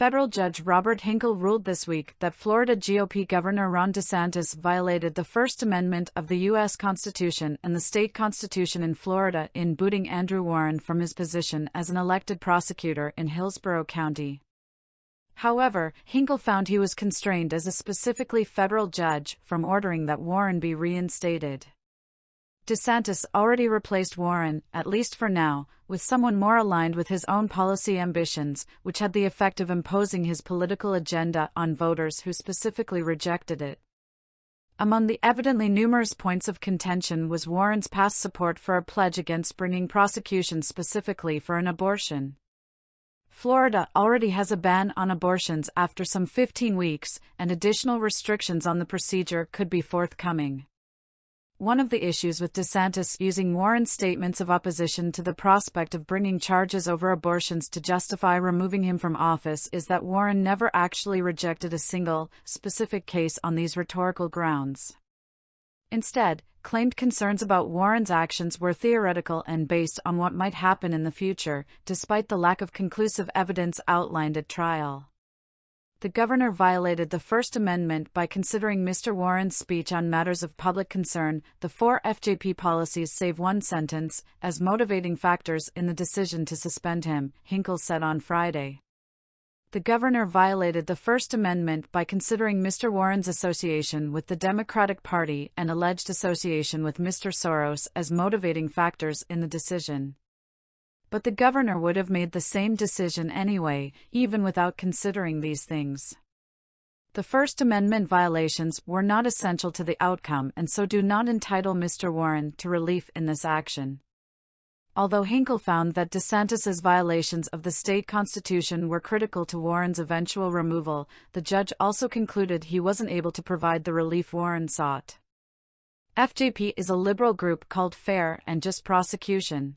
Federal Judge Robert Hinkle ruled this week that Florida GOP Governor Ron DeSantis violated the First Amendment of the U.S. Constitution and the state constitution in Florida in booting Andrew Warren from his position as an elected prosecutor in Hillsborough County. However, Hinkle found he was constrained as a specifically federal judge from ordering that Warren be reinstated. DeSantis already replaced Warren, at least for now, with someone more aligned with his own policy ambitions, which had the effect of imposing his political agenda on voters who specifically rejected it. Among the evidently numerous points of contention was Warren's past support for a pledge against bringing prosecutions specifically for an abortion. Florida already has a ban on abortions after some 15 weeks, and additional restrictions on the procedure could be forthcoming. One of the issues with DeSantis using Warren's statements of opposition to the prospect of bringing charges over abortions to justify removing him from office is that Warren never actually rejected a single, specific case on these rhetorical grounds. Instead, claimed concerns about Warren's actions were theoretical and based on what might happen in the future, despite the lack of conclusive evidence outlined at trial. The governor violated the First Amendment by considering Mr. Warren's speech on matters of public concern, the 4 FJP policies save one sentence, as motivating factors in the decision to suspend him, Hinkle said on Friday. The governor violated the First Amendment by considering Mr. Warren's association with the Democratic Party and alleged association with Mr. Soros as motivating factors in the decision. But the governor would have made the same decision anyway, even without considering these things. The First Amendment violations were not essential to the outcome and so do not entitle Mr. Warren to relief in this action. Although Hinkle found that DeSantis's violations of the state constitution were critical to Warren's eventual removal, the judge also concluded he wasn't able to provide the relief Warren sought. FJP is a liberal group called Fair and Just Prosecution.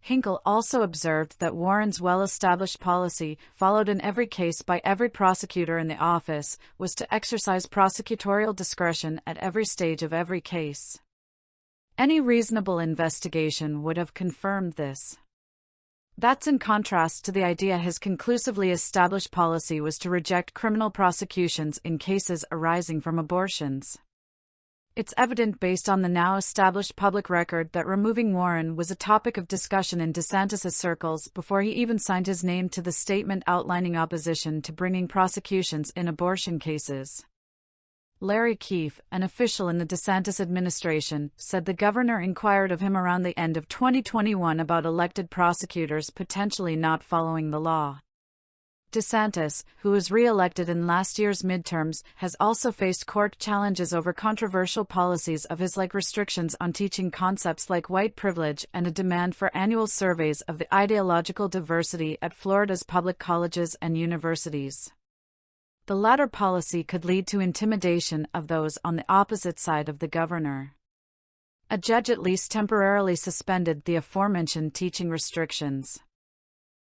Hinkle also observed that Warren's well-established policy, followed in every case by every prosecutor in the office, was to exercise prosecutorial discretion at every stage of every case. Any reasonable investigation would have confirmed this. That's in contrast to the idea his conclusively established policy was to reject criminal prosecutions in cases arising from abortions. It's evident based on the now established public record that removing Warren was a topic of discussion in DeSantis' circles before he even signed his name to the statement outlining opposition to bringing prosecutions in abortion cases. Larry Keefe, an official in the DeSantis administration, said the governor inquired of him around the end of 2021 about elected prosecutors potentially not following the law. DeSantis, who was re-elected in last year's midterms, has also faced court challenges over controversial policies of his like restrictions on teaching concepts like white privilege and a demand for annual surveys of the ideological diversity at Florida's public colleges and universities. The latter policy could lead to intimidation of those on the opposite side of the governor. A judge at least temporarily suspended the aforementioned teaching restrictions.